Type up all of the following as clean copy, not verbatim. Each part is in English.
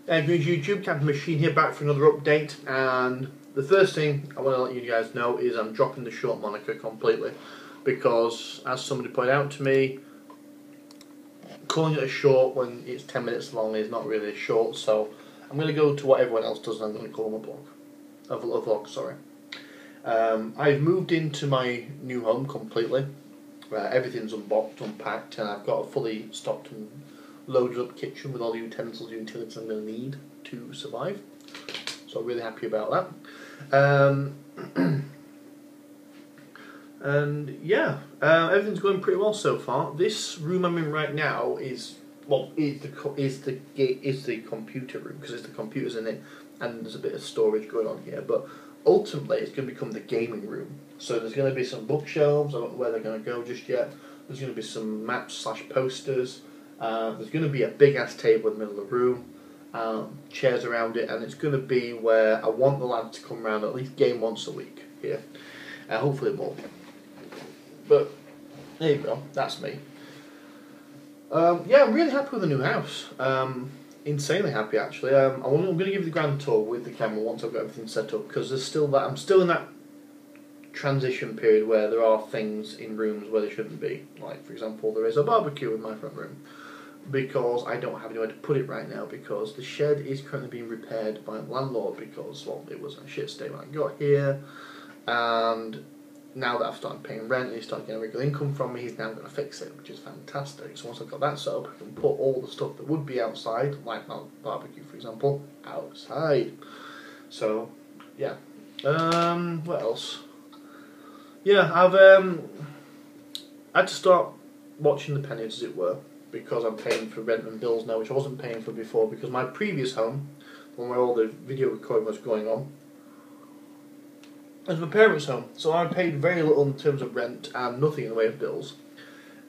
Greens YouTube, Captain Machine here, back for another update, and the first thing I want to let you guys know is I'm dropping the short moniker completely, because as somebody pointed out to me, calling it a short when it's 10 minutes long is not really a short, so I'm going to go to what everyone else does and I'm going to call them a vlog, sorry. I've moved into my new home completely. Everything's unboxed, unpacked, and I've got a fully stocked and loaded up kitchen with all the utensils and utilities I'm going to need to survive. So I'm really happy about that. And yeah, everything's going pretty well so far. This room I'm in right now is the computer room, because the computers in it and there's a bit of storage going on here. But ultimately, it's going to become the gaming room. So there's going to be some bookshelves. I don't know where they're going to go just yet. There's going to be some maps / posters. There's going to be a big ass table in the middle of the room, chairs around it, and it's going to be where I want the lads to come around at least game once a week here, hopefully more. But there you go, that's me. Yeah, I'm really happy with the new house. Insanely happy actually. I'm going to give you the grand tour with the camera once I've got everything set up, because there's still that. I'm still in that transition period where there are things in rooms where they shouldn't be. Like, for example, there is a barbecue in my front room, because I don't have anywhere to put it right now, because the shed is currently being repaired by the landlord, because, well, it was a shit state when I got here, and now that I've started paying rent and he's started getting regular income from me, he's now going to fix it, which is fantastic. So once I've got that set up, I can put all the stuff that would be outside, like my barbecue for example, outside. So, yeah. What else? Yeah, I've had to start watching the pennies, as it were, because I'm paying for rent and bills now, which I wasn't paying for before, because my previous home, the one where all the video recording was going on, was my parents' home. So I paid very little in terms of rent and nothing in the way of bills.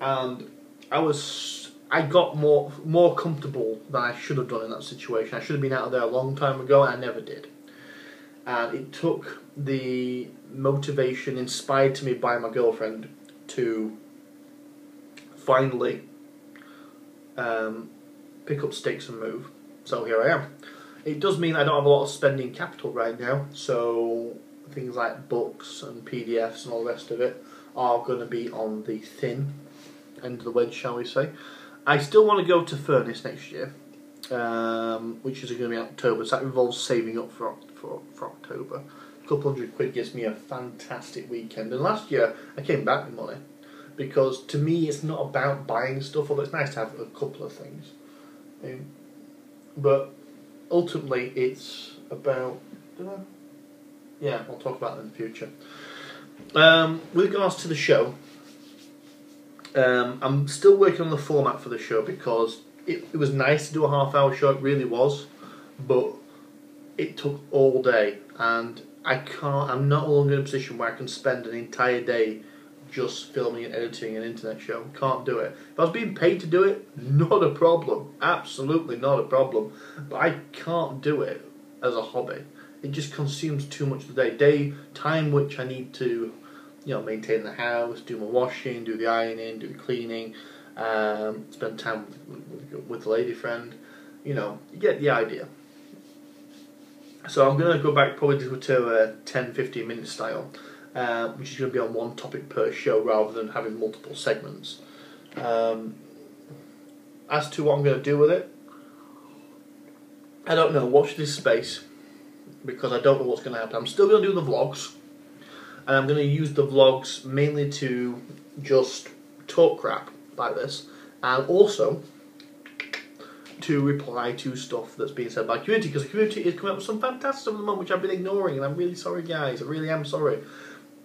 And I got more comfortable than I should have done in that situation. I should have been out of there a long time ago, and I never did. And it took the motivation inspired to me by my girlfriend to finally pick up stakes and move. So here I am. It does mean I don't have a lot of spending capital right now, so things like books and PDFs and all the rest of it are going to be on the thin end of the wedge, shall we say. I still want to go to Furnace next year, which is going to be in October, so that involves saving up for October. A couple £100 gets me a fantastic weekend, and last year I came back with money, because to me it's not about buying stuff, although it's nice to have a couple of things. But ultimately it's about... Yeah, I'll talk about that in the future. With regards to the show, I'm still working on the format for the show, because it was nice to do a half-hour show, it really was, but it took all day, and I'm not longer in a position where I can spend an entire day just filming and editing an internet show. Can't do it. If I was being paid to do it, not a problem, absolutely not a problem, but I can't do it as a hobby. It just consumes too much of the day. Time which I need to, maintain the house, do my washing, do the ironing, do the cleaning, spend time with the lady friend. You get the idea. So I'm going to go back probably to a 10-15 minute style, which is going to be on one topic per show rather than having multiple segments. As to what I'm going to do with it, I don't know. Watch this space, because I don't know what's going to happen. I'm still going to do the vlogs, and I'm going to use the vlogs mainly to just talk crap like this, and also to reply to stuff that's being said by the community, because the community is coming up with some fantastic stuff at the moment which I've been ignoring, and I'm really sorry guys, I really am sorry.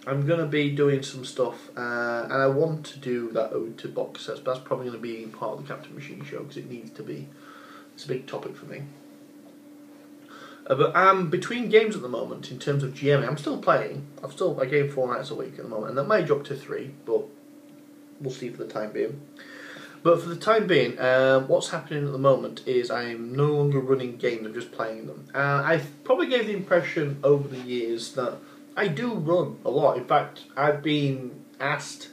I'm going to be doing some stuff, and I want to do that ode to box sets, but that's probably going to be part of the Captain Machine show, because it needs to be. It's a big topic for me. But I'm between games at the moment in terms of GMing. I'm still playing. I game 4 nights a week at the moment, and that may drop to 3, but we'll see for the time being. But for the time being, what's happening at the moment is I'm no longer running games, I'm just playing them. I probably gave the impression over the years that I do run a lot. In fact, I've been asked,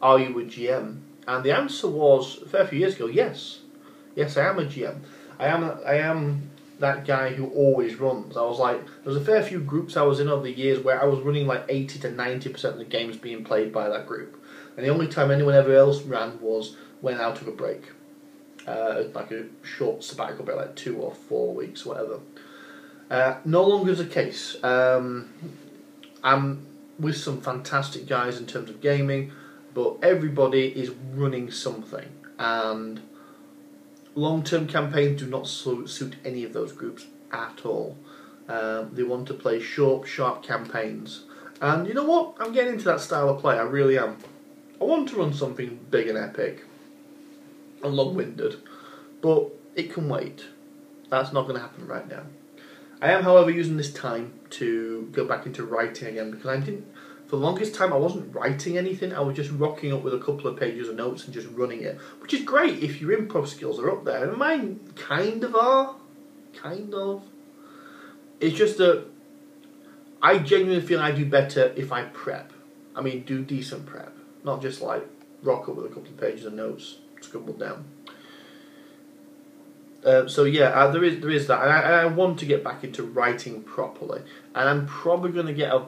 are you a GM? And the answer was, a fair few years ago, yes. Yes, I am a GM. I am that guy who always runs. I was like, there was a fair few groups I was in over the years where I was running like 80 to 90% of the games being played by that group. And the only time anyone ever else ran was when I took a break. Like a short sabbatical break, like 2 or 4 weeks, whatever. No longer is the case. I'm with some fantastic guys in terms of gaming, but everybody is running something. And long-term campaigns do not suit any of those groups at all. They want to play short, sharp campaigns. And you know what? I'm getting into that style of play, I really am. I want to run something big and epic and long-winded, but it can wait. That's not going to happen right now. I am, however, using this time to go back into writing again, because I didn't, for the longest time I wasn't writing anything. I was just rocking up with a couple of pages of notes and just running it, which is great if your improv skills are up there, and mine kind of are. It's just that I genuinely feel I do better if I prep. I mean, do decent prep, not just like rock up with a couple of pages of notes scribbled down. So yeah, there is that, and I want to get back into writing properly, and I'm probably going to get a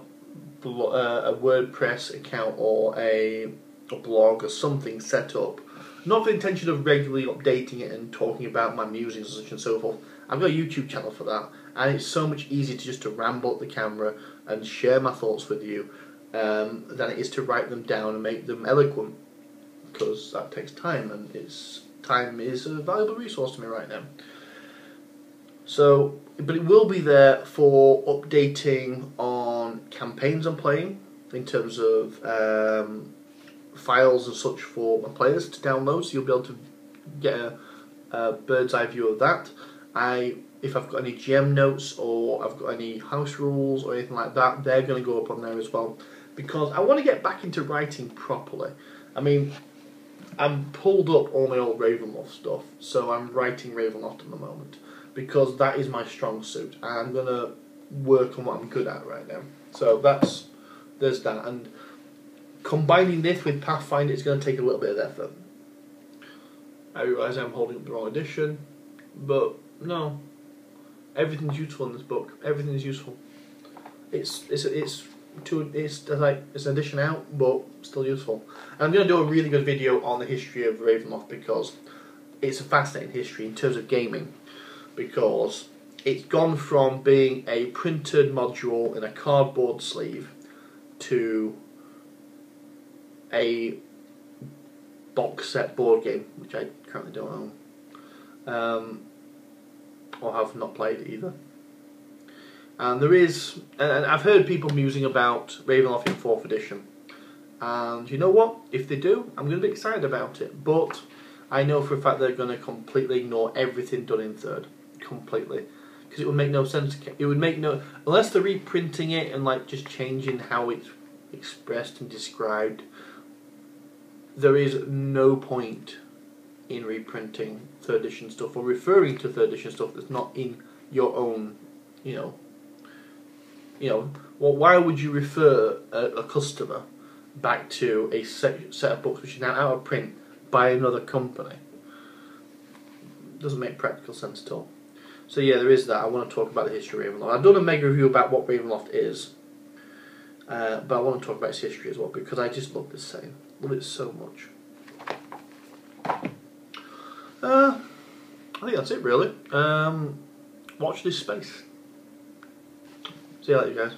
WordPress account or a blog or something set up, not for the intention of regularly updating it and talking about my musings and such and so forth. I've got a YouTube channel for that, and it's so much easier to just to ramble at the camera and share my thoughts with you than it is to write them down and make them eloquent, because that takes time, and time is a valuable resource to me right now. So, but it will be there for updating on campaigns I'm playing, in terms of files and such for my players to download, so you'll be able to get a bird's eye view of that. If I've got any GM notes or I've got any house rules or anything like that, they're going to go up on there as well, because I want to get back into writing properly. I mean, I'm pulled up all my old Ravenloft stuff, so I'm writing Ravenloft at the moment, because that is my strong suit, and I'm going to work on what I'm good at right now. So there's that, and combining this with Pathfinder is going to take a little bit of effort. I realise I'm holding up the wrong edition, but no, everything's useful in this book. Everything is useful. It's an edition out, but still useful. And I'm going to do a really good video on the history of Ravenloft, because it's a fascinating history in terms of gaming, because it's gone from being a printed module in a cardboard sleeve to a box set board game, which I currently don't own, or have not played either. And and I've heard people musing about Ravenloft in 4th edition, and you know what? If they do, I'm going to be excited about it. But I know for a fact they're going to completely ignore everything done in 3rd, completely, because it would make no sense. It would make no, unless they're reprinting it and like just changing how it's expressed and described. There is no point in reprinting 3rd edition stuff or referring to 3rd edition stuff that's not in your own, well, why would you refer a customer back to a set of books which is now out of print by another company? Doesn't make practical sense at all. So yeah, there is that. I want to talk about the history of Ravenloft. I've done a mega review about what Ravenloft is, but I want to talk about its history as well, because I just love this setting. Love it so much. I think that's it really. Watch this space. See you later, guys.